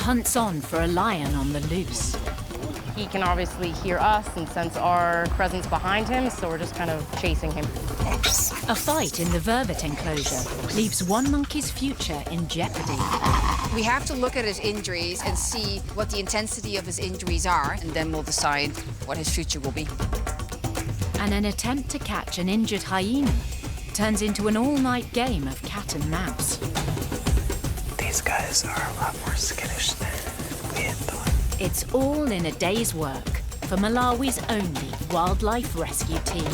hunts on for a lion on the loose. He can obviously hear us and sense our presence behind him, so we're just kind of chasing him. A fight in the Vervet enclosure leaves one monkey's future in jeopardy. We have to look at his injuries and see what the intensity of his injuries are, and then we'll decide what his future will be. And an attempt to catch an injured hyena turns into an all-night game of cat and mouse. These guys are a lot more skittish than we had thought. It's all in a day's work for Malawi's only wildlife rescue team.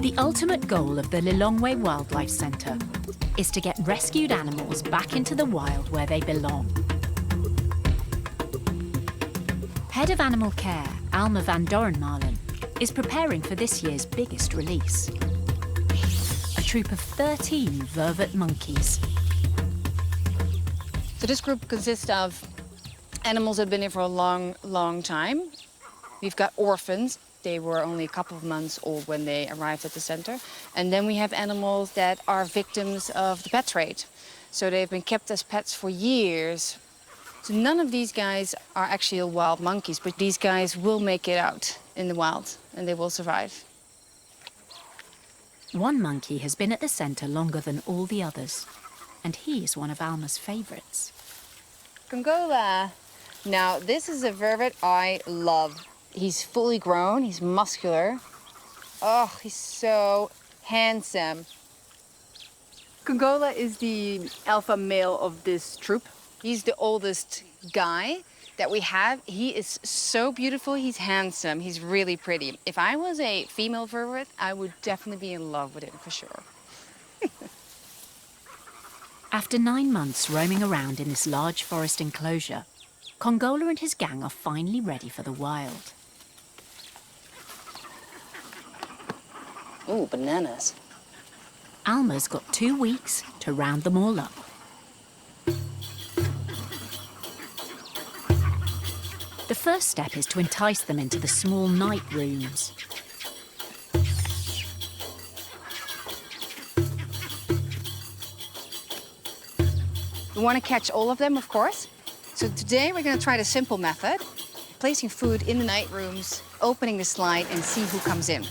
The ultimate goal of the Lilongwe Wildlife Centre is to get rescued animals back into the wild where they belong. Head of Animal Care, Alma van Dorenmalen, is preparing for this year's biggest release. A troop of 13 vervet monkeys. So this group consists of animals that have been here for a long, long time. We've got orphans. They were only a couple of months old when they arrived at the center. And then we have animals that are victims of the pet trade. So they've been kept as pets for years. So none of these guys are actually wild monkeys, but these guys will make it out in the wild and they will survive. One monkey has been at the center longer than all the others, and he is one of Alma's favorites. Kongola. Now, this is a vervet I love. He's fully grown, he's muscular. Oh, he's so handsome. Kongola is the alpha male of this troop. He's the oldest guy that we have. He is so beautiful, he's handsome, he's really pretty. If I was a female vervet, I would definitely be in love with him, for sure. After 9 months roaming around in this large forest enclosure, Kongola and his gang are finally ready for the wild. Ooh, bananas. Alma's got 2 weeks to round them all up. The first step is to entice them into the small night rooms. We want to catch all of them, of course. So today we're going to try the simple method, placing food in the night rooms, opening the slide and see who comes in.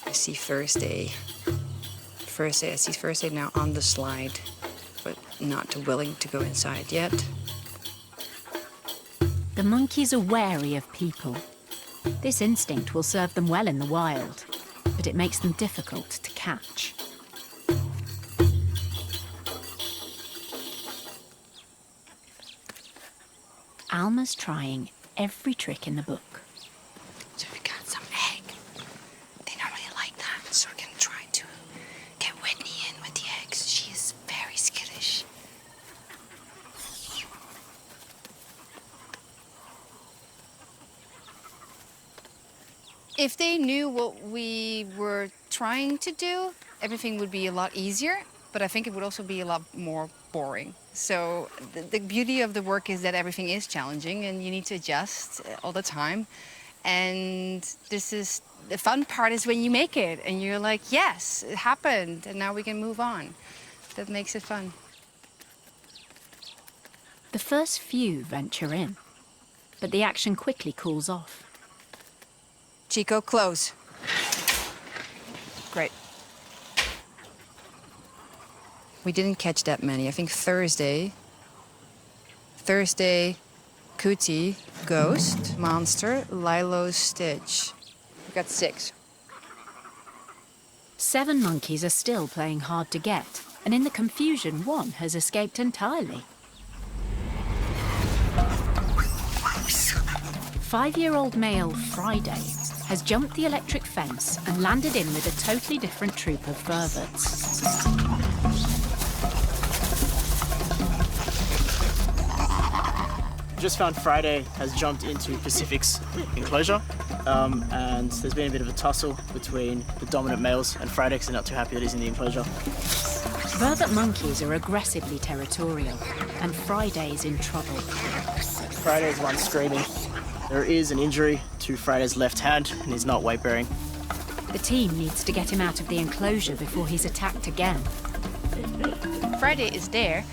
I see Thursday. I see Thursday now on the slide, but not willing to go inside yet. The monkeys are wary of people. This instinct will serve them well in the wild, but it makes them difficult to catch. Alma's trying every trick in the book. So we got some egg. They don't really like that, so we're gonna try to get Whitney in with the eggs. She is very skittish. If they knew what we were trying to do, everything would be a lot easier, but I think it would also be a lot more boring. So the beauty of the work is that everything is challenging and you need to adjust all the time. And this is, the fun part is when you make it and you're like, yes, it happened and now we can move on. That makes it fun. The first few venture in, but the action quickly cools off. Chico, close. Great. We didn't catch that many. I think Thursday, Cootie, Ghost, Monster, Lilo, Stitch. We got 6. 7 monkeys are still playing hard to get, and in the confusion, one has escaped entirely. 5-year-old male Friday has jumped the electric fence and landed in with a totally different troop of vervets. Just found Friday has jumped into Pacific's enclosure, and there's been a bit of a tussle between the dominant males, and Friday is not too happy that he's in the enclosure. Vervet monkeys are aggressively territorial, and Friday's in trouble. Friday's one screaming. There is an injury to Friday's left hand, and he's not weight-bearing. The team needs to get him out of the enclosure before he's attacked again. Friday is there,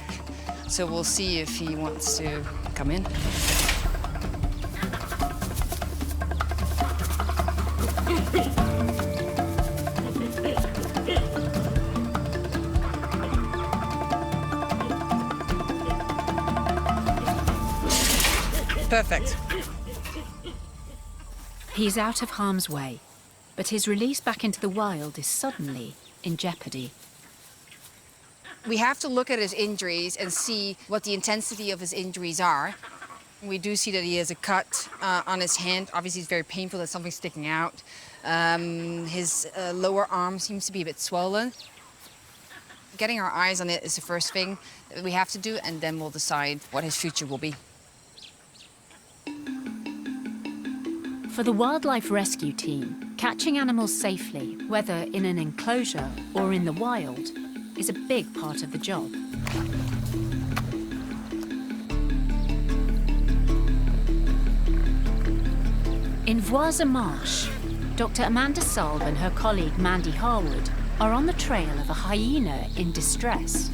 so we'll see if he wants to come in. Perfect. He's out of harm's way, but his release back into the wild is suddenly in jeopardy. We have to look at his injuries and see what the intensity of his injuries are. We do see that he has a cut on his hand. Obviously, it's very painful. There's something sticking out. His lower arm seems to be a bit swollen. Getting our eyes on it is the first thing that we have to do, and then we'll decide what his future will be. For the wildlife rescue team, catching animals safely, whether in an enclosure or in the wild, is a big part of the job. In Vwaza Marsh, Dr. Amanda Salb and her colleague Mandy Harwood are on the trail of a hyena in distress.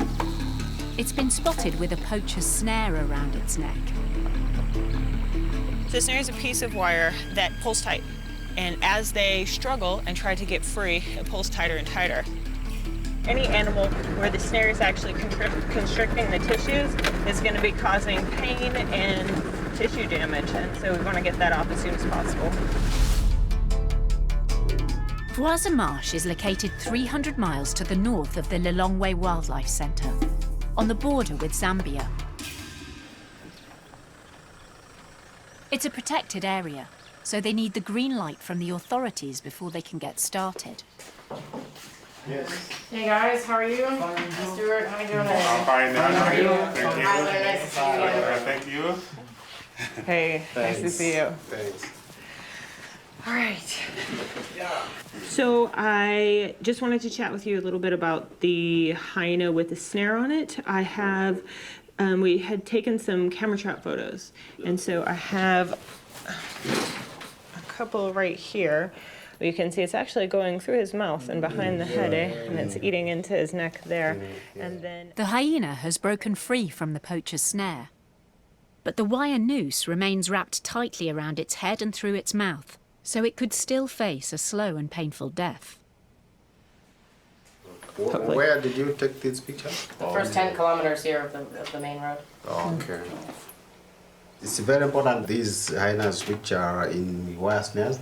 It's been spotted with a poacher's snare around its neck. The snare is a piece of wire that pulls tight, and as they struggle and try to get free, it pulls tighter and tighter. Any animal where the snare is actually constricting the tissues is going to be causing pain and tissue damage, and so we want to get that off as soon as possible. Vwaza Marsh is located 300 miles to the north of the Lilongwe Wildlife Centre, on the border with Zambia. It's a protected area, so they need the green light from the authorities before they can get started. Yes. Hey guys, how are you? Fine. Stuart, how are you doing? I'm fine. How are you? Thank you. Nice to see you. Thank you. Hey, Thanks. nice to see you. Thanks. All right. So I just wanted to chat with you a little bit about the hyena with the snare on it. I have, we had taken some camera trap photos, and so I have a couple right here. You can see it's actually going through his mouth and behind the head, and it's eating into his neck there. And then The hyena has broken free from the poacher's snare, but the wire noose remains wrapped tightly around its head and through its mouth, so it could still face a slow and painful death. Where did you take this picture? The first 10 kilometers here of the main road. Oh, okay. It's very important, these hyenas which are in wire snares,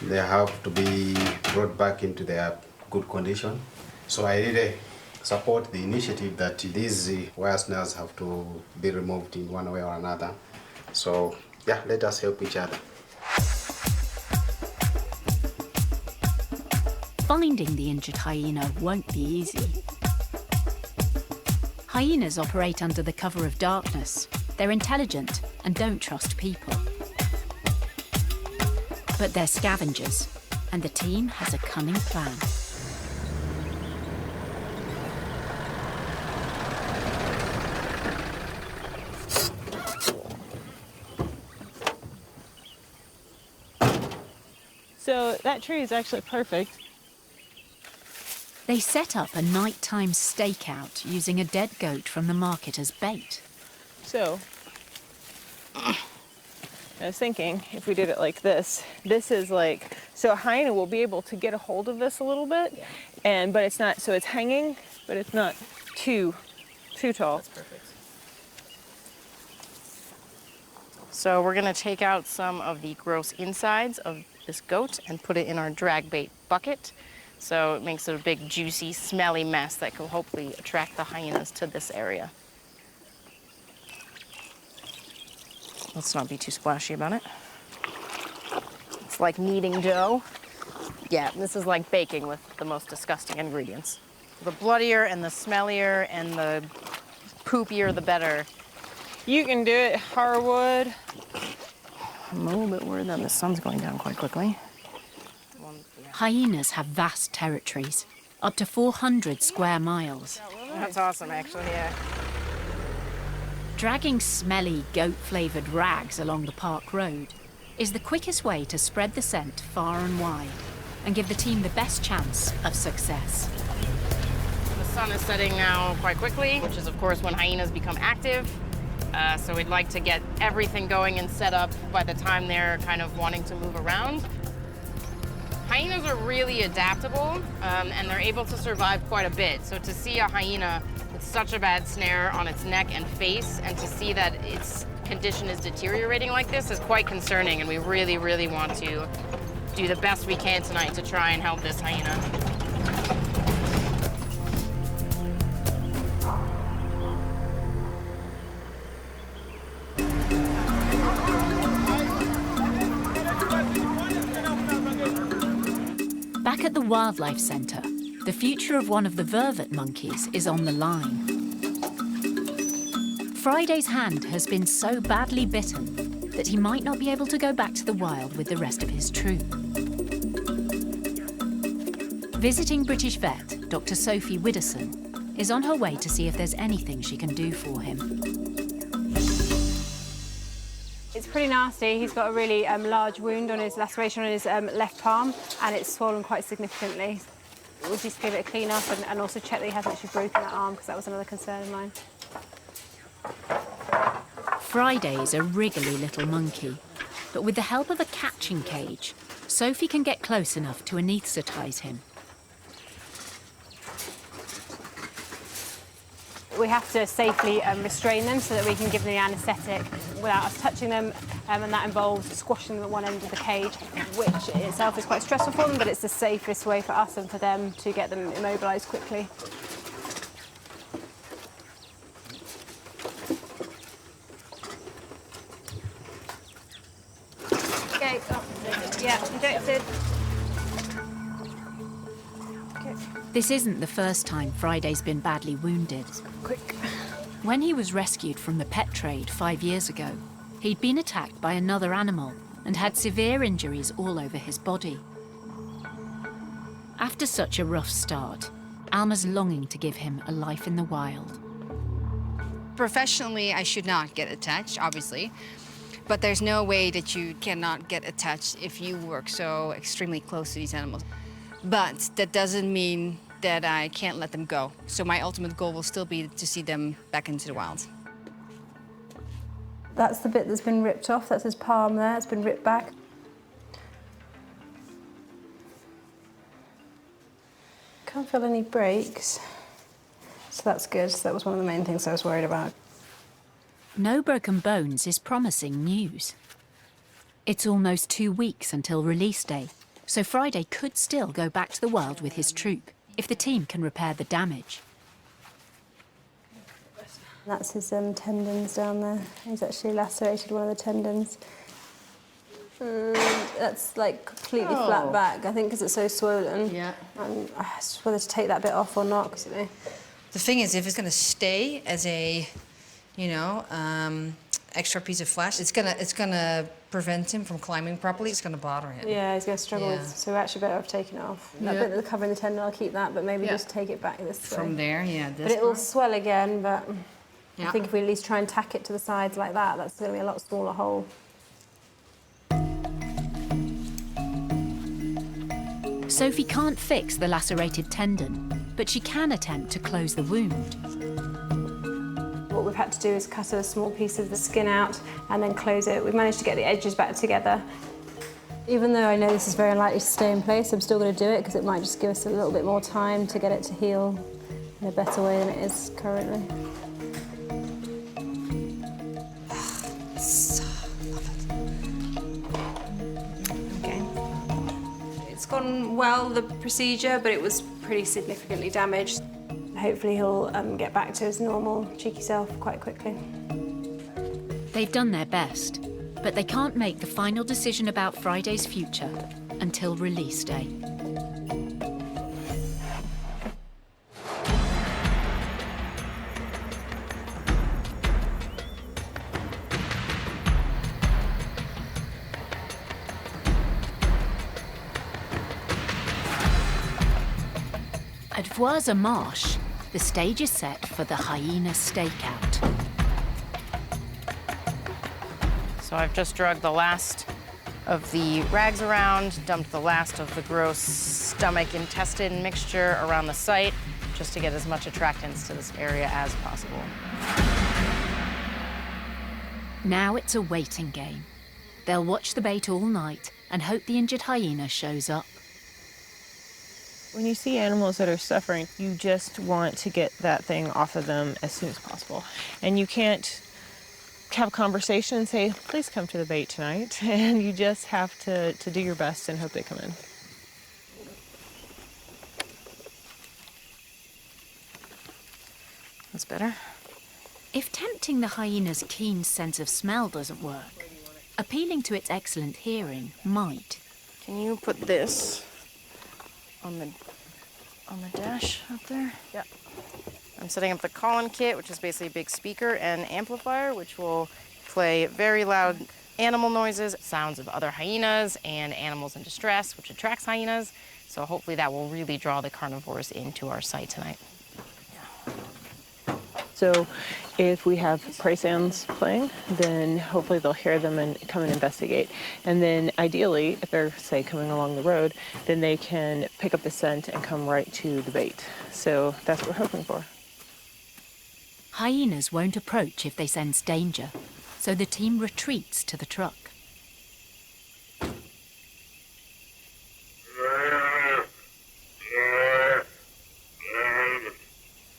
they have to be brought back into their good condition. So I really support the initiative that these wire snares have to be removed in one way or another. So yeah, let us help each other. Finding the injured hyena won't be easy. Hyenas operate under the cover of darkness. They're intelligent and don't trust people. But they're scavengers, and the team has a cunning plan. so that tree is actually perfect. They set up a nighttime stakeout using a dead goat from the market as bait. So I was thinking if we did it like this is like, so a hyena will be able to get a hold of this a little bit, but it's not, so it's hanging, but it's not too tall. That's perfect. So we're gonna take out some of the gross insides of this goat and put it in our drag bait bucket. So it makes it a big, juicy, smelly mess that will hopefully attract the hyenas to this area. Let's not be too splashy about it. like kneading dough. Yeah, this is like baking with the most disgusting ingredients. The bloodier and the smellier and the poopier, the better. You can do it, Harwood. I'm a little bit worried that the sun's going down quite quickly. Hyenas have vast territories, up to 400 square miles. That's awesome, actually, yeah. Dragging smelly, goat-flavoured rags along the park road is the quickest way to spread the scent far and wide and give the team the best chance of success. The sun is setting now quite quickly, which is, of course, when hyenas become active. So we'd like to get everything going and set up by the time they're kind of wanting to move around. Hyenas are really adaptable, and they're able to survive quite a bit. So to see a hyena with such a bad snare on its neck and face, and to see that its condition is deteriorating like this is quite concerning, and we really, really want to do the best we can tonight to try and help this hyena. Back at the Wildlife Centre, the future of one of the Vervet monkeys is on the line. Friday's hand has been so badly bitten that he might not be able to go back to the wild with the rest of his troop. Visiting British vet, Dr. Sophie Widdowson, is on her way to see if there's anything she can do for him. It's pretty nasty. He's got a really large wound on his laceration on his left palm, and it's swollen quite significantly. We'll just give it a clean up and also check that he hasn't actually broken that arm, because that was another concern of mine. Friday's a wriggly little monkey, but with the help of a catching cage, Sophie can get close enough to anaesthetise him. We have to safely restrain them so that we can give them the anaesthetic without us touching them, and that involves squashing them at one end of the cage, which itself is quite stressful for them, but it's the safest way for us and for them to get them immobilised quickly. Okay, yeah, injected. This isn't the first time Friday's been badly wounded. Quick. When he was rescued from the pet trade 5 years ago, he'd been attacked by another animal and had severe injuries all over his body. After such a rough start, Alma's longing to give him a life in the wild. Professionally, I should not get attached, obviously. But there's no way that you cannot get attached if you work so extremely close to these animals. But that doesn't mean that I can't let them go. So my ultimate goal will still be to see them back into the wild. That's the bit that's been ripped off. That's his palm there. It's been ripped back. Can't feel any breaks. So that's good. That was one of the main things I was worried about. No broken bones is promising news. It's almost 2 weeks until release day, so Friday could still go back to the wild with his troop if the team can repair the damage. That's his tendons down there. He's actually lacerated one of the tendons. That's like completely flat back, I think, because it's so swollen. Yeah. And I just whether to take that bit off or not, because, you know. The thing is, if it's going to stay as a, extra piece of flesh, it's gonna prevent him from climbing properly. It's gonna bother him. Yeah, he's going to struggle. Yeah. So we're actually better off taking it off. That bit that's covering the tendon, I'll keep that, but maybe just take it back this way. From there, yeah. But it will swell again, but Yeah. I think if we at least try and tack it to the sides like that, that's going to be a lot smaller hole. Sophie can't fix the lacerated tendon, but she can attempt to close the wound. What we've had to do is cut a small piece of the skin out and then close it. We've managed to get the edges back together. Even though I know this is very unlikely to stay in place, I'm still going to do it because it might just give us a little bit more time to get it to heal in a better way than it is currently. Okay. It's gone well, the procedure, but it was pretty significantly damaged. Hopefully he'll get back to his normal cheeky self quite quickly. They've done their best, But they can't make the final decision about Friday's future until release day. At Vwaza Marsh, the stage is set for the hyena stakeout. So I've just dragged the last of the rags around, dumped the last of the gross stomach-intestine mixture around the site, just to get as much attractants to this area as possible. Now it's a waiting game. They'll watch the bait all night and hope the injured hyena shows up. When you see animals that are suffering, you just want to get that thing off of them as soon as possible. And you can't have a conversation and say, please come to the bait tonight. And you just have to do your best and hope they come in. That's better. If tempting the hyena's keen sense of smell doesn't work, appealing to its excellent hearing might. Can you put this on the dash up there? Yeah. I'm setting up the Colin kit, which is basically a big speaker and amplifier, which will play very loud animal noises, sounds of other hyenas and animals in distress, which attracts hyenas. So hopefully that will really draw the carnivores into our site tonight. So if we have prey sounds playing, then hopefully they'll hear them and come and investigate. And then ideally, if they're, say, coming along the road, then they can pick up the scent and come right to the bait. So that's what we're hoping for. Hyenas won't approach if they sense danger, so the team retreats to the truck.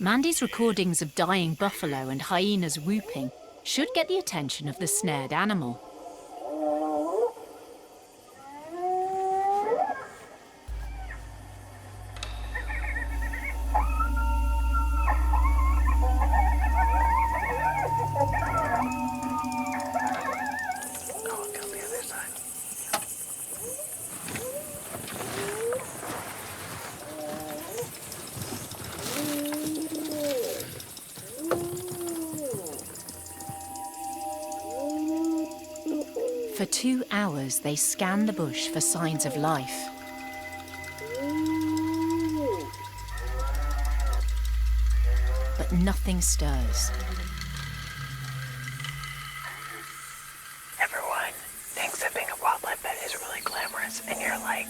Mandy's recordings of dying buffalo and hyenas whooping should get the attention of the snared animal. For 2 hours, they scan the bush for signs of life. But nothing stirs. Everyone thinks that being a wildlife vet is really glamorous, and you're like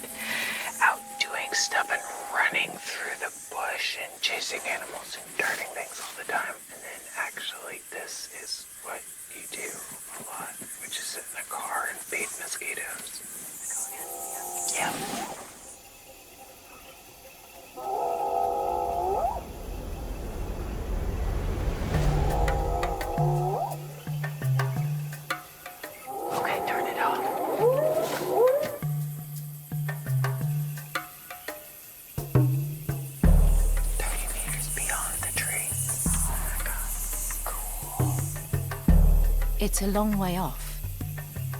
out doing stuff and running through the bush and chasing animals and darting things all the time. And then actually this is what you do a lot, which is sit in a car and bait mosquitoes. Yeah. Okay, turn it off. 30 meters beyond the tree. Oh my God. Cool. It's a long way off,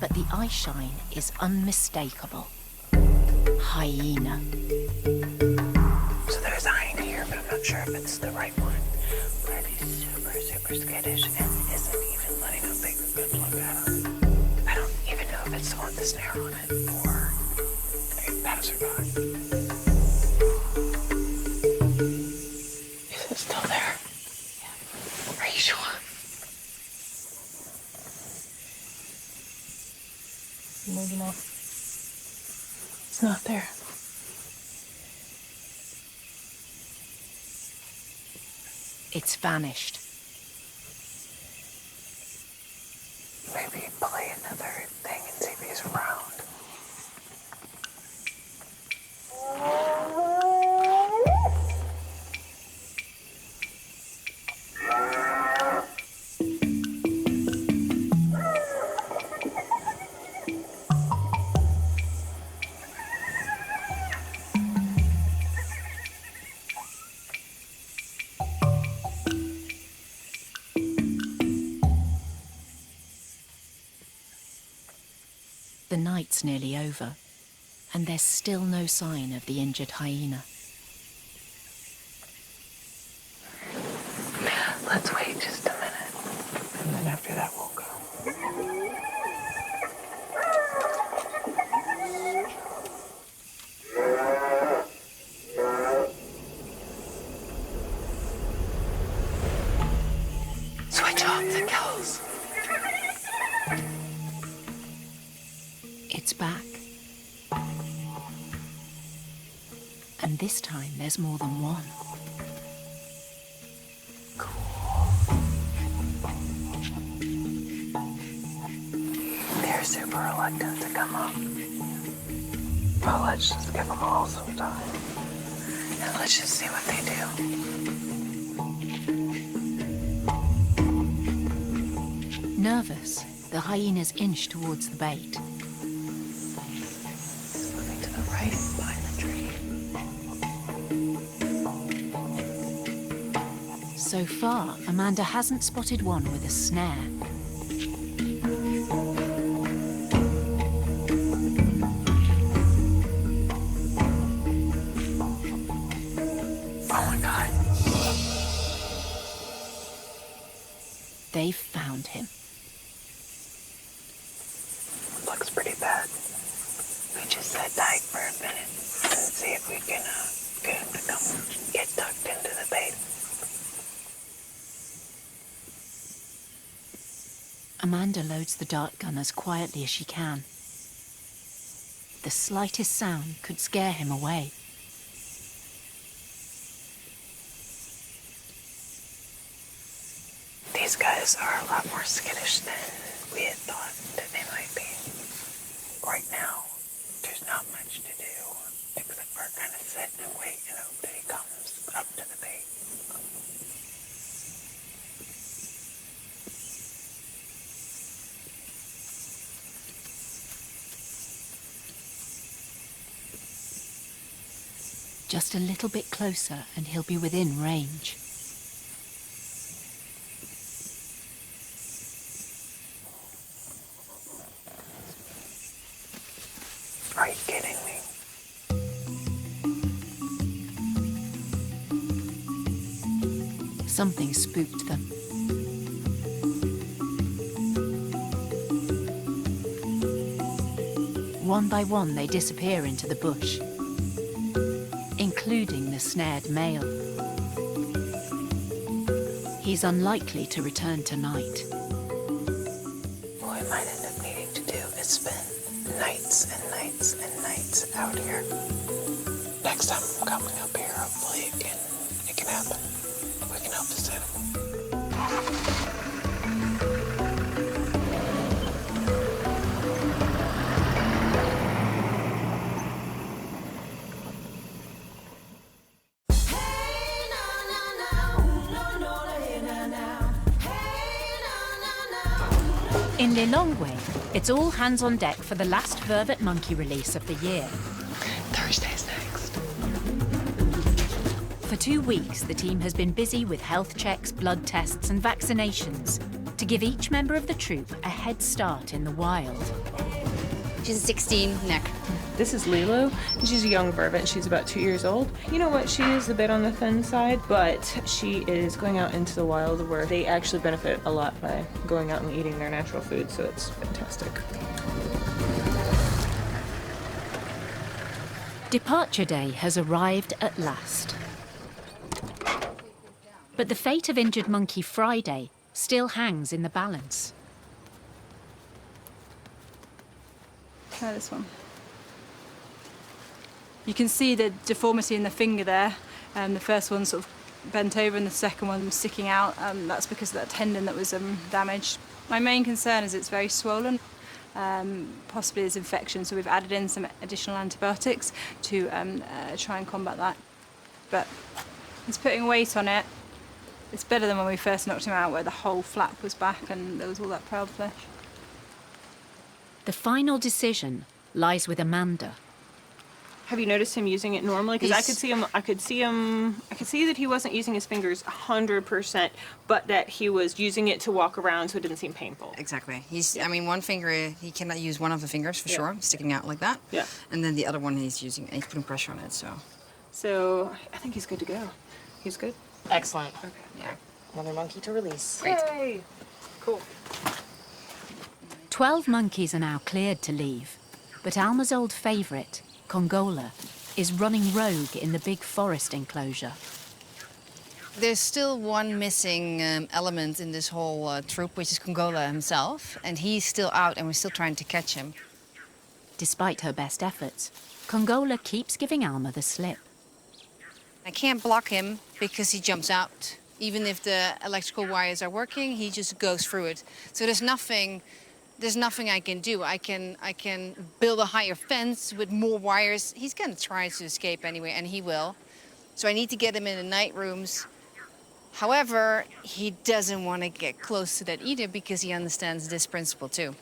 but the eye shine is unmistakable. Hyena. So there's a hyena here, but I'm not sure if it's the right one. But he's super, super skittish and isn't even letting us take a good look at him. I don't even know if it's the one with the snare on it or a passerby. Is it still there? Yeah. Are you sure? Moving off. It's not there. It's vanished. Maybe play another thing and see if he's around. The night's nearly over, and there's still no sign of the injured hyena. Let's wait just a minute, and then after that we'll go. Switch off the kills. It's back. And this time there's more than one. They're super reluctant to come up. Well, let's just give them all some time. And let's just see what they do. Nervous, the hyenas inch towards the bait. Moving to the right behind the tree. So far, Amanda hasn't spotted one with a snare. Oh my God. They've found him. Looks pretty bad. We just sit tight for a minute and see if we can get him to come get tucked into the bait. Amanda loads the dart gun as quietly as she can. The slightest sound could scare him away. These guys are a lot more skittish than we had thought that they might be. Right now, there's not much to do, except for kind of sit and wait and hope that he comes up to the bait. Just a little bit closer and he'll be within range. Are you kidding me? Something spooked them. One by one, they disappear into the bush, including the snared male. He's unlikely to return tonight. What we might end up needing to do is spend nights and nights and nights out here. Next time I'm coming up here, hopefully it can happen. We can help this animal. In Lilongwe, it's all hands on deck for the last Vervet monkey release of the year. Thursday's next. For 2 weeks, the team has been busy with health checks, blood tests and vaccinations to give each member of the troop a head start in the wild. She's 16, neck. This is Lilo, and she's a young Vervet. She's about 2 years old. You know what? She is a bit on the thin side, but she is going out into the wild where they actually benefit a lot by going out and eating their natural food, so it's fantastic. Departure day has arrived at last. But the fate of injured monkey Friday still hangs in the balance. Try this one. You can see the deformity in the finger there. The first one sort of bent over and the second one sticking out. That's because of that tendon that was damaged. My main concern is it's very swollen. Possibly there's infection, so we've added in some additional antibiotics to try and combat that. But it's putting weight on it. It's better than when we first knocked him out, where the whole flap was back and there was all that proud flesh. The final decision lies with Amanda. Have you noticed him using it normally? Because I could see that he wasn't using his fingers 100%, but that he was using it to walk around so it didn't seem painful. Exactly. I mean, one finger, he cannot use one of the fingers for sure, sticking out like that. Yeah. And then the other one he's putting pressure on it, so. So I think he's good to go. He's good? Excellent. Okay. Yeah. Another monkey to release. Great. Yay! Cool. 12 monkeys are now cleared to leave, but Alma's old favourite, Kongola, is running rogue in the big forest enclosure. There's still one missing element in this whole troop, which is Kongola himself, and he's still out and we're still trying to catch him. Despite her best efforts, Kongola keeps giving Alma the slip. I can't block him because he jumps out. Even if the electrical wires are working, he just goes through it. So there's nothing I can do. I can build a higher fence with more wires. He's gonna try to escape anyway, and he will. So I need to get him in the night rooms. However, he doesn't want to get close to that either because he understands this principle too.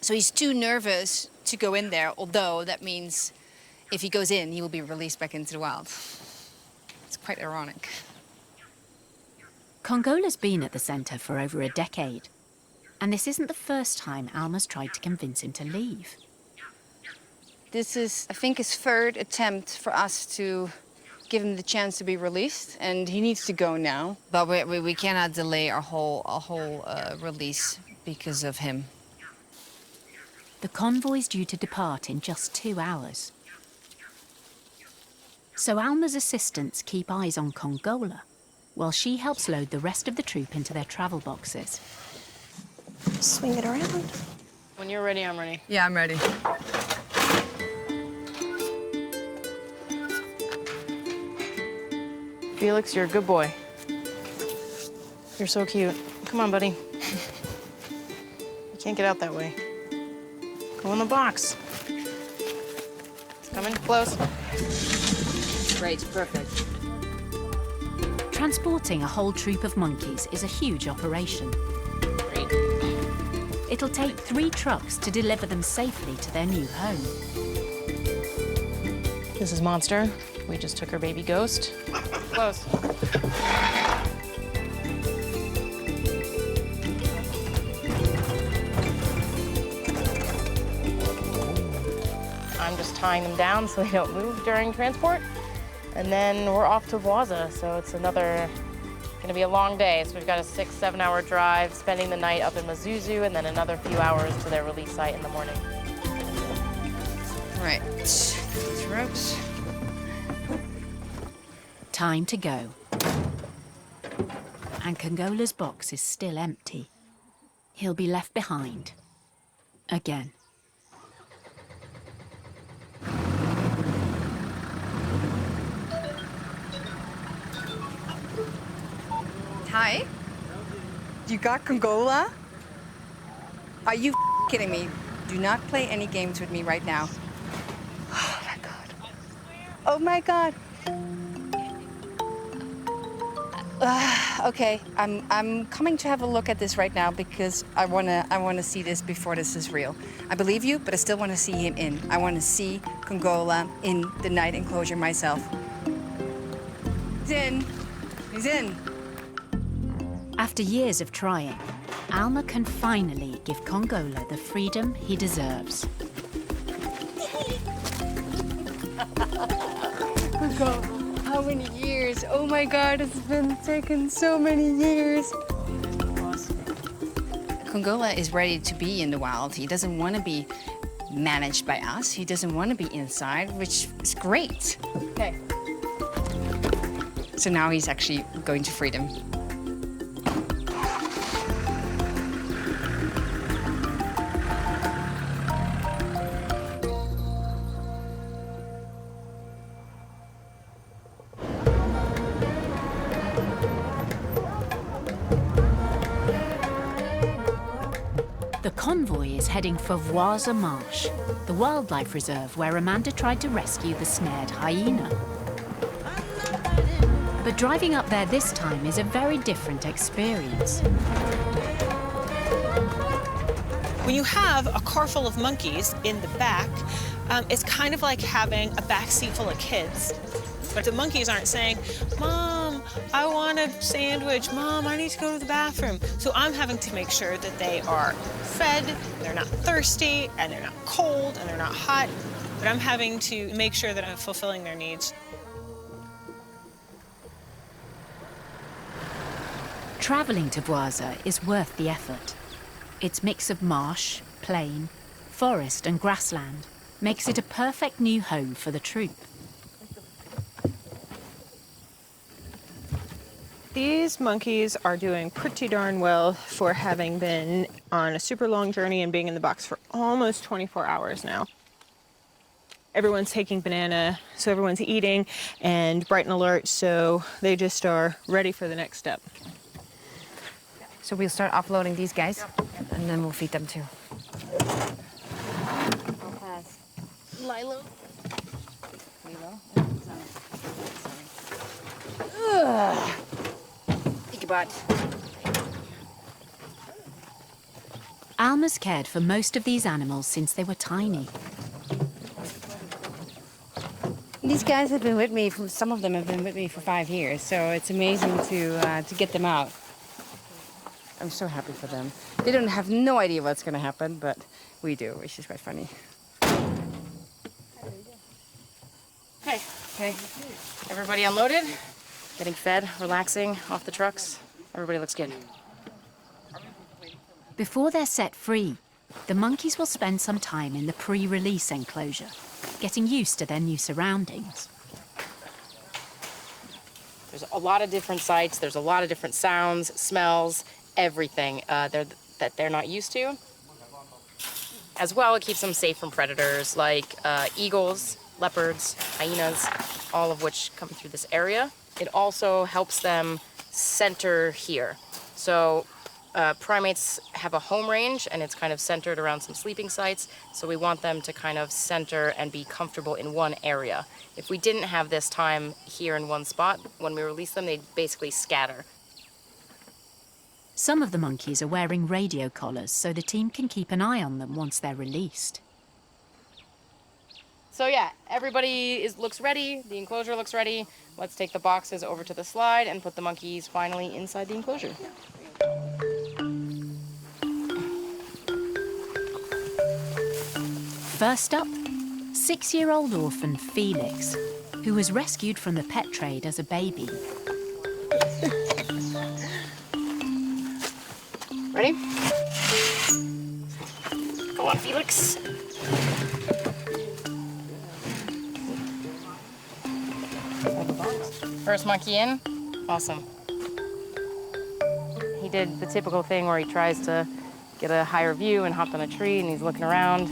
So he's too nervous to go in there, although that means if he goes in, he will be released back into the wild. It's quite ironic. Kongola's been at the centre for over a decade, and this isn't the first time Alma's tried to convince him to leave. This is, I think, his third attempt for us to give him the chance to be released, and he needs to go now. But we cannot delay our whole release because of him. The convoy's due to depart in just 2 hours. So Alma's assistants keep eyes on Kongola, while she helps load the rest of the troop into their travel boxes. Swing it around. When you're ready, I'm ready. Yeah, I'm ready. Felix, you're a good boy. You're so cute. Come on, buddy. You can't get out that way. Go in the box. It's coming close. Great, perfect. Transporting a whole troop of monkeys is a huge operation. Great. It'll take 3 trucks to deliver them safely to their new home. This is Monster. We just took her baby Ghost. Close. I'm just tying them down so they don't move during transport. And then we're off to Vwaza, so it's gonna be a long day. So we've got a 6-7 hour drive, spending the night up in Mazuzu, and then another few hours to their release site in the morning. Right, these ropes. Time to go. And Kongola's box is still empty. He'll be left behind. Again. Hi? You got Kongola? Are you kidding me? Do not play any games with me right now. Oh my god. Oh my god. Okay, I'm coming to have a look at this right now because I wanna see this before this is real. I believe you, but I still wanna see him in. I wanna see Kongola in the night enclosure myself. He's in. He's in. After years of trying, Alma can finally give Kongola the freedom he deserves. How many years? Oh my god, it's been taken so many years. Kongola is ready to be in the wild. He doesn't want to be managed by us. He doesn't want to be inside, which is great. Okay. So now he's actually going to freedom. The convoy is heading for Vwaza Marsh, the wildlife reserve where Amanda tried to rescue the snared hyena. But driving up there this time is a very different experience. When you have a car full of monkeys in the back, It's kind of like having a backseat full of kids. But the monkeys aren't saying, Mom, I want a sandwich. Mom, I need to go to the bathroom. So I'm having to make sure that they are fed, they're not thirsty, and they're not cold, and they're not hot. But I'm having to make sure that I'm fulfilling their needs. Travelling to Vwaza is worth the effort. Its mix of marsh, plain, forest and grassland makes it a perfect new home for the troop. These monkeys are doing pretty darn well for having been on a super long journey and being in the box for almost 24 hours now. Everyone's taking banana, so everyone's eating and bright and alert, so they just are ready for the next step. So we'll start offloading these guys, and then we'll feed them too. Lilo. Ugh. Think about it. Alma's cared for most of these animals since they were tiny. These guys have been with me, some of them have been with me for 5 years, so it's amazing to get them out. I'm so happy for them. They don't have no idea what's going to happen, but we do, which is quite funny. Okay. Okay. Everybody unloaded, getting fed, relaxing off the trucks. Everybody looks good. Before they're set free, the monkeys will spend some time in the pre-release enclosure, getting used to their new surroundings. There's a lot of different sights. There's a lot of different sounds, smells, everything that they're not used to. As well, it keeps them safe from predators like eagles, leopards, hyenas, all of which come through this area. It also helps them center here. So primates have a home range, and it's kind of centered around some sleeping sites, so we want them to kind of center and be comfortable in one area. If we didn't have this time here in one spot, when we release them, they'd basically scatter. Some of the monkeys are wearing radio collars so the team can keep an eye on them once they're released. So yeah, everybody looks ready, the enclosure looks ready. Let's take the boxes over to the slide and put the monkeys finally inside the enclosure. First up, 6-year-old orphan Felix, who was rescued from the pet trade as a baby. Ready? Go on, Felix. First monkey in. Awesome. He did the typical thing where he tries to get a higher view and hopped on a tree and he's looking around.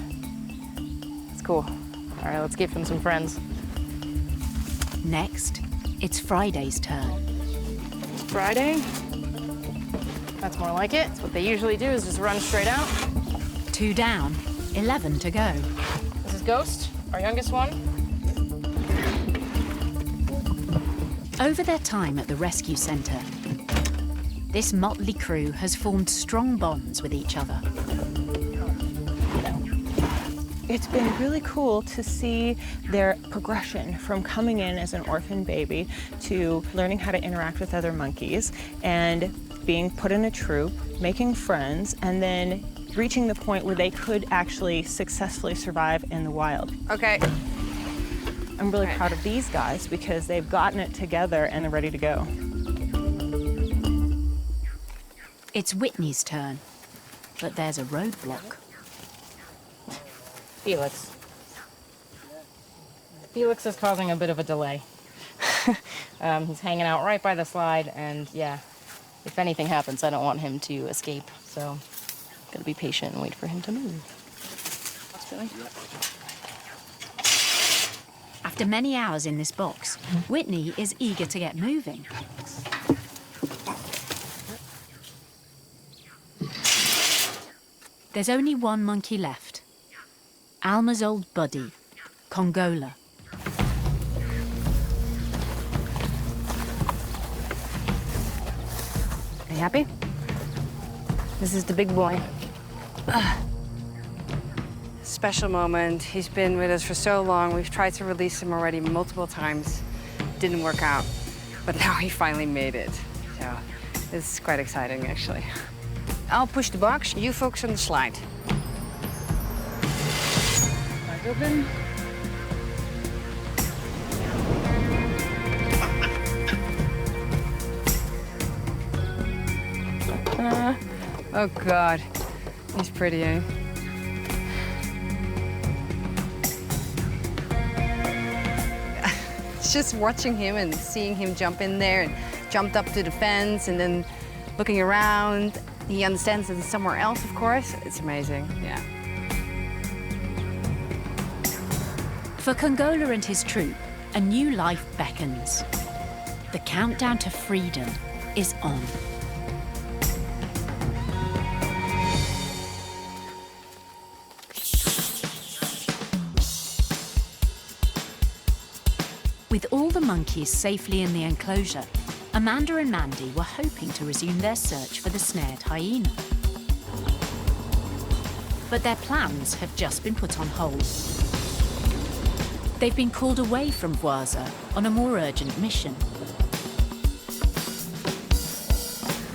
It's cool. All right, let's give him some friends. Next, it's Friday's turn. Friday. That's more like it. What they usually do is just run straight out. 2 down, 11 to go. This is Ghost, our youngest one. Over their time at the rescue centre, this motley crew has formed strong bonds with each other. It's been really cool to see their progression from coming in as an orphan baby to learning how to interact with other monkeys and being put in a troop, making friends, and then reaching the point where they could actually successfully survive in the wild. Okay. I'm really proud of these guys because they've gotten it together and they're ready to go. It's Whitney's turn, but there's a roadblock. Felix. Felix is causing a bit of a delay. He's hanging out right by the slide, and yeah, if anything happens, I don't want him to escape, so I'm gonna be patient and wait for him to move. After many hours in this box, Whitney is eager to get moving. There's only one monkey left. Alma's old buddy, Kongola. Are you happy? This is the big boy. special moment. He's been with us for so long. We've tried to release him already multiple times. Didn't work out, but now he finally made it. So it's quite exciting, actually. I'll push the box, you focus on the slide. Slide open. Oh God, he's pretty, eh? It's just watching him and seeing him jump in there and jumped up to the fence and then looking around. He understands that it's somewhere else, of course. It's amazing, yeah. For Kongola and his troop, a new life beckons. The countdown to freedom is on. With all the monkeys safely in the enclosure, Amanda and Mandy were hoping to resume their search for the snared hyena. But their plans have just been put on hold. They've been called away from Vwaza on a more urgent mission.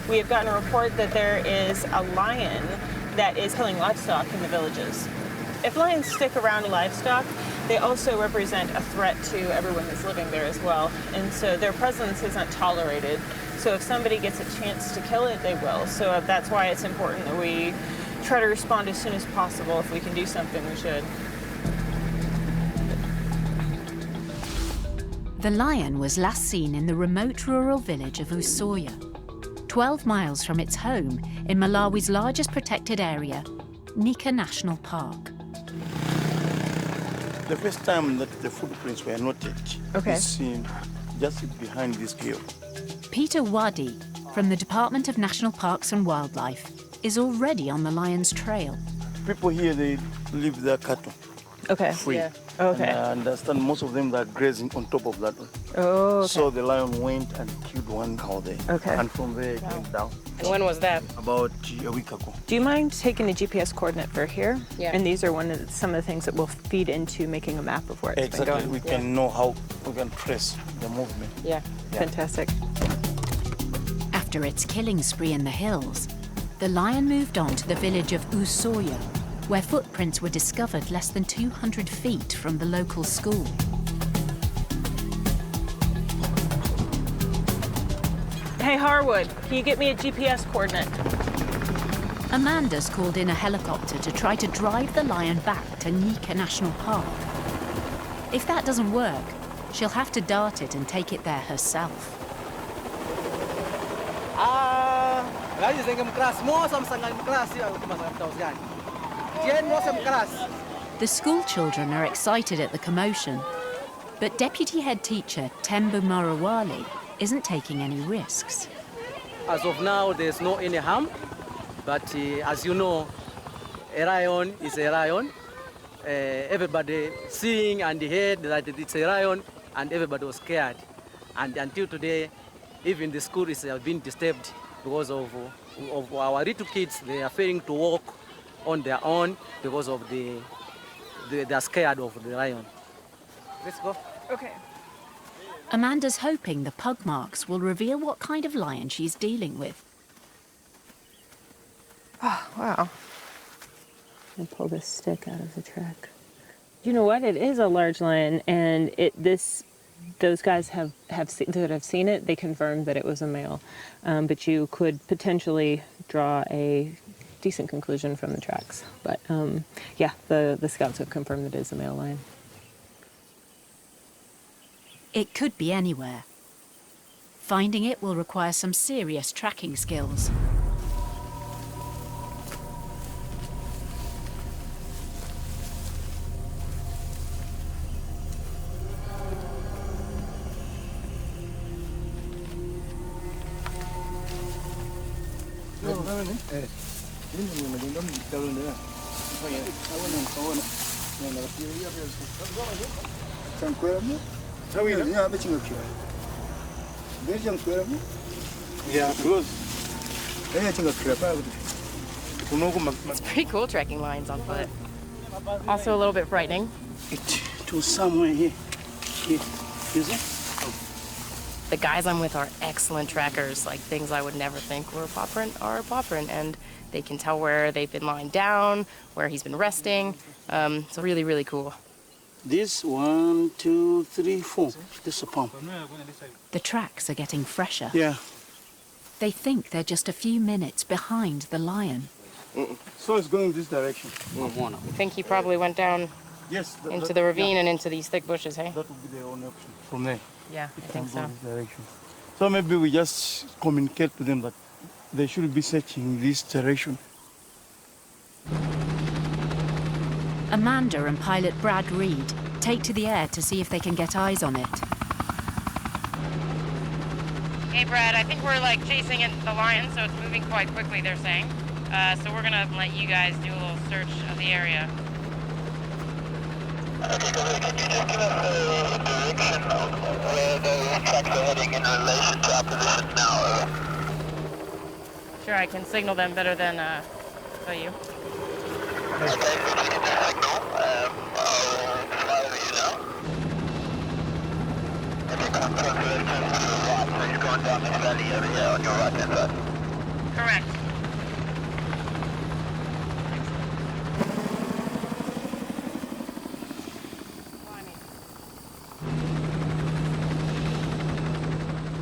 We have gotten a report that there is a lion that is killing livestock in the villages. If lions stick around livestock, they also represent a threat to everyone that's living there as well. And so their presence isn't tolerated. So if somebody gets a chance to kill it, they will. So that's why it's important that we try to respond as soon as possible. If we can do something, we should. The lion was last seen in the remote rural village of Usoya, 12 miles from its home in Malawi's largest protected area, Nika National Park. The first time that the footprints were noted is seen just behind this hill. Peter Wadi, from the Department of National Parks and Wildlife, is already on the lion's trail. People here, they leave their cattle free. Yeah. Okay. And I understand most of them are grazing on top of that one. Oh, okay. So the lion went and killed one cow there. Okay. And from there it went down. And when was that? About a week ago. Do you mind taking a GPS coordinate for here? Yeah. And these are some of the things that will feed into making a map of where it's been Exactly. going. We can know how we can trace the movement. Yeah. Fantastic. After its killing spree in the hills, the lion moved on to the village of Usoya, where footprints were discovered less than 200 feet from the local school. Hey, Harwood, can you get me a GPS coordinate? Amanda's called in a helicopter to try to drive the lion back to Nika National Park. If that doesn't work, she'll have to dart it and take it there herself. The school children are excited at the commotion, but Deputy Head Teacher Tembu Marawali isn't taking any risks. As of now, there's no any harm, but as you know, a lion is a lion. Everybody seeing and heard that it's a lion, and everybody was scared. And until today, even the school is being disturbed because of our little kids. They are failing to walk on their own because of they're scared of the lion. Let's go. Okay. Amanda's hoping the pug marks will reveal what kind of lion she's dealing with. Oh, wow. I pull this stick out of the track. You know what? It is a large lion, and those guys that have seen it, they confirmed that it was a male. But you could potentially draw a decent conclusion from the tracks. But yeah, the scouts have confirmed that it is a male lion. It could be anywhere. Finding it will require some serious tracking skills. It's pretty cool tracking lions on foot. Also a little bit frightening. To somewhere here. Here. You see? The guys I'm with are excellent trackers. Like things I would never think were a paw print are a paw print, and they can tell where they've been lying down, where he's been resting. So really, really cool. This 1, 2, 3, 4. This is a palm. The tracks are getting fresher. Yeah. They think they're just a few minutes behind the lion. So it's going this direction. You think he probably went down into the ravine and into these thick bushes, hey? That would be the only option from there. Yeah, I think so. This direction. So maybe we just communicate to them that they should be searching this direction. Amanda and pilot Brad Reed take to the air to see if they can get eyes on it. Hey, Brad, I think we're like chasing the lion, so it's moving quite quickly, they're saying. So we're gonna let you guys do a little search of the area. Okay, can you just give us a direction of where those tracks are heading in relation to our position now? Sure, I can signal them better than tell you. Okay, so just give me a signal. I'll fly over you now. Okay, confirm to the right, so you're going down this valley over here on your right-hand side. Correct.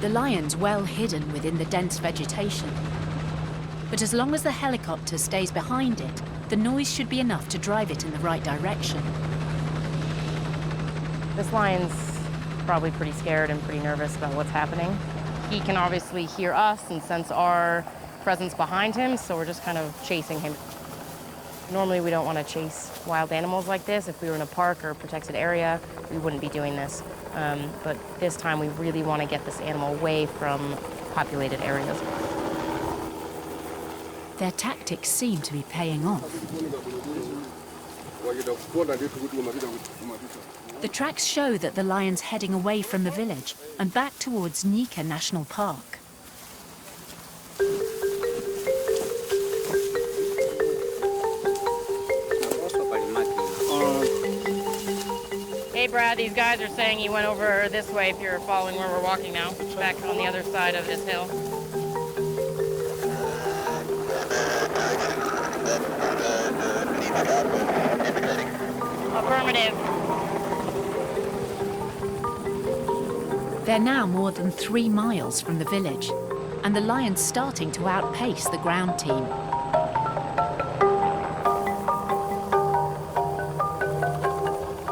The lion's well hidden within the dense vegetation. But as long as the helicopter stays behind it, the noise should be enough to drive it in the right direction. This lion's probably pretty scared and pretty nervous about what's happening. He can obviously hear us and sense our presence behind him, so we're just kind of chasing him. Normally we don't want to chase wild animals like this. If we were in a park or a protected area, we wouldn't be doing this. But this time we really want to get this animal away from populated areas. Their tactics seem to be paying off. The tracks show that the lion's heading away from the village and back towards Nika National Park. Hey Brad, these guys are saying you went over this way if you're following where we're walking now, back on the other side of this hill. Affirmative. They're now more than 3 miles from the village, and the lion's starting to outpace the ground team.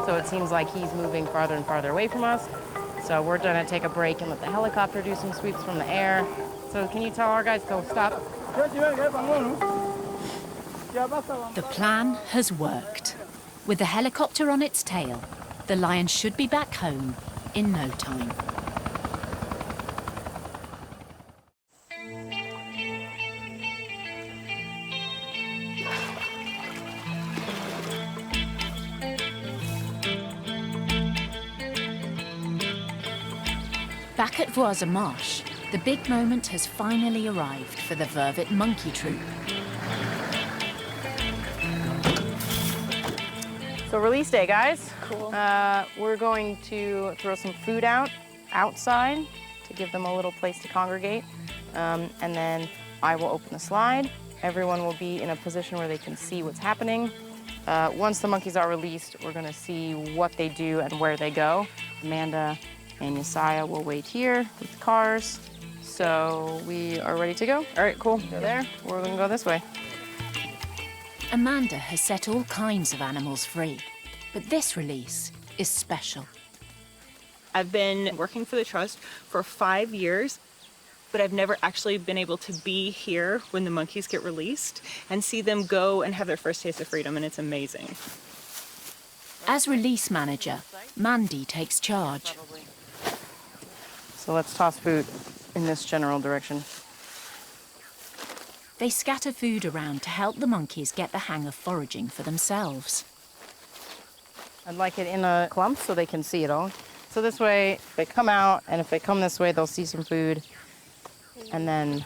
So it seems like he's moving farther and farther away from us. So we're gonna take a break and let the helicopter do some sweeps from the air. So can you tell our guys to stop? The plan has worked. With the helicopter on its tail, the lion should be back home in no time. Back at Vwaza Marsh, the big moment has finally arrived for the Vervet monkey troop. So release day, guys. Cool. We're going to throw some food outside to give them a little place to congregate. And then I will open the slide. Everyone will be in a position where they can see what's happening. Once the monkeys are released, we're gonna see what they do and where they go. Amanda and Yesiah will wait here with the cars. So we are ready to go. All right, cool. Go there. We're gonna go this way. Amanda has set all kinds of animals free, but this release is special. I've been working for the Trust for 5 years, but I've never actually been able to be here when the monkeys get released and see them go and have their first taste of freedom, and it's amazing. As release manager, Mandy takes charge. So let's toss food in this general direction. They scatter food around to help the monkeys get the hang of foraging for themselves. I'd like it in a clump so they can see it all. So this way, if they come out, and if they come this way, they'll see some food, and then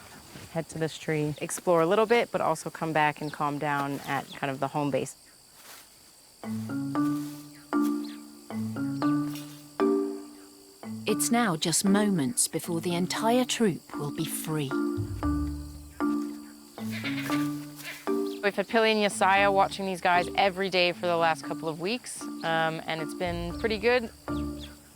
head to this tree, explore a little bit, but also come back and calm down at kind of the home base. It's now just moments before the entire troop will be free. We've had Pilly and Yesaya watching these guys every day for the last couple of weeks, and it's been pretty good.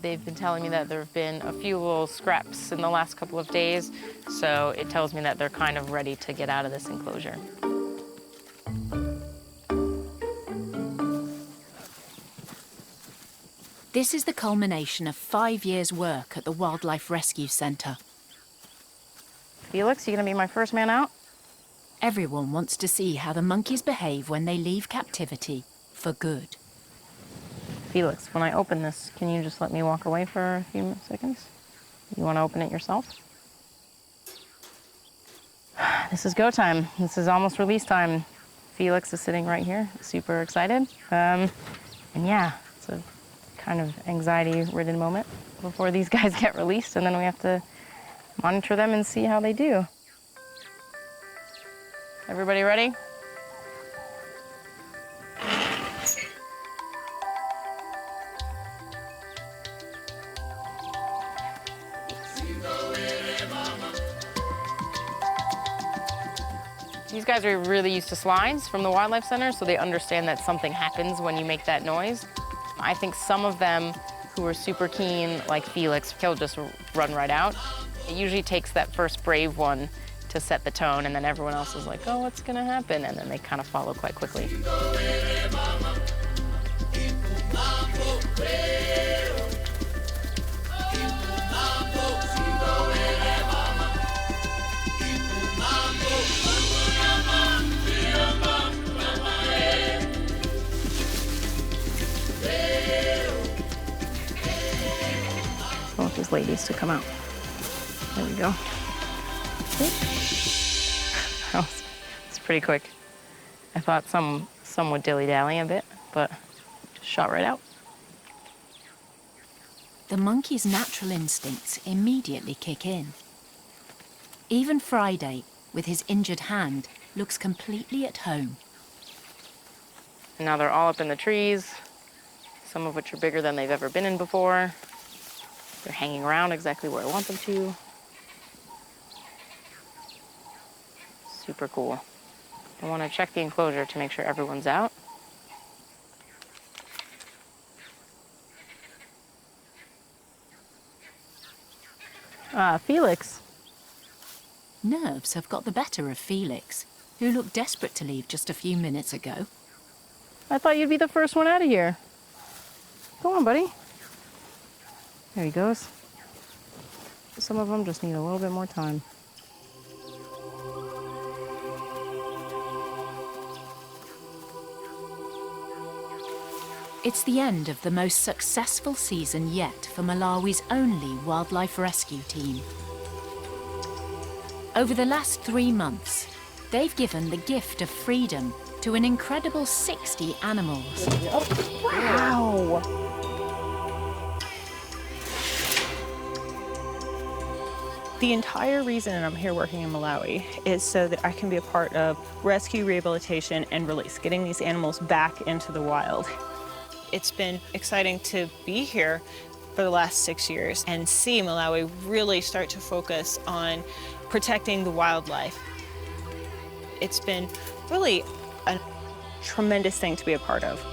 They've been telling me that there have been a few little scraps in the last couple of days, so it tells me that they're kind of ready to get out of this enclosure. This is the culmination of 5 years' work at the Wildlife Rescue Centre. Felix, you gonna be my first man out? Everyone wants to see how the monkeys behave when they leave captivity for good. Felix, when I open this, can you just let me walk away for a few seconds? You want to open it yourself? This is go time. This is almost release time. Felix is sitting right here, super excited. And yeah, it's a kind of anxiety-ridden moment before these guys get released, and then we have to monitor them and see how they do. Everybody ready? These guys are really used to slides from the Wildlife Center, so they understand that something happens when you make that noise. I think some of them who are super keen, like Felix, he'll just run right out. It usually takes that first brave one to set the tone, and then everyone else is like, oh, what's gonna happen? And then they kind of follow quite quickly. I want these ladies to come out. There we go. Oh, it's pretty quick. I thought some would dilly-dally a bit, but just shot right out. The monkey's natural instincts immediately kick in. Even Friday, with his injured hand, looks completely at home. Now they're all up in the trees, some of which are bigger than they've ever been in before. They're hanging around exactly where I want them to. Super cool. I want to check the enclosure to make sure everyone's out. Felix. Nerves have got the better of Felix, who looked desperate to leave just a few minutes ago. I thought you'd be the first one out of here. Go on, buddy. There he goes. Some of them just need a little bit more time. It's the end of the most successful season yet for Malawi's only wildlife rescue team. Over the last 3 months, they've given the gift of freedom to an incredible 60 animals. Wow! The entire reason I'm here working in Malawi is so that I can be a part of rescue, rehabilitation, and release, getting these animals back into the wild. It's been exciting to be here for the last 6 years and see Malawi really start to focus on protecting the wildlife. It's been really a tremendous thing to be a part of.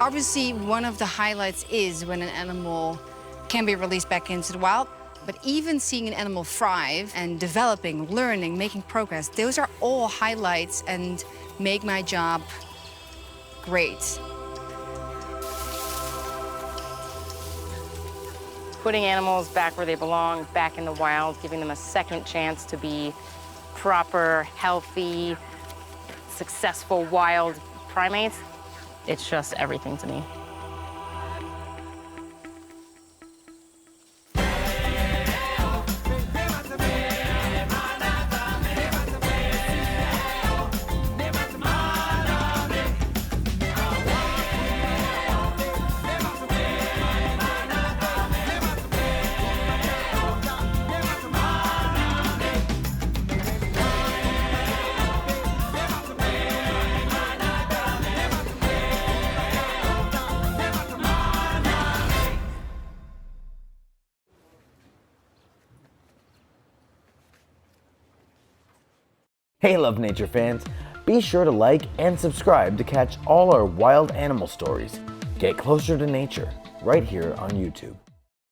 Obviously, one of the highlights is when an animal can be released back into the wild. But even seeing an animal thrive and developing, learning, making progress, those are all highlights and make my job great. Putting animals back where they belong, back in the wild, giving them a second chance to be proper, healthy, successful wild primates, it's just everything to me. Hey Love Nature fans, be sure to like and subscribe to catch all our wild animal stories. Get closer to nature right here on YouTube.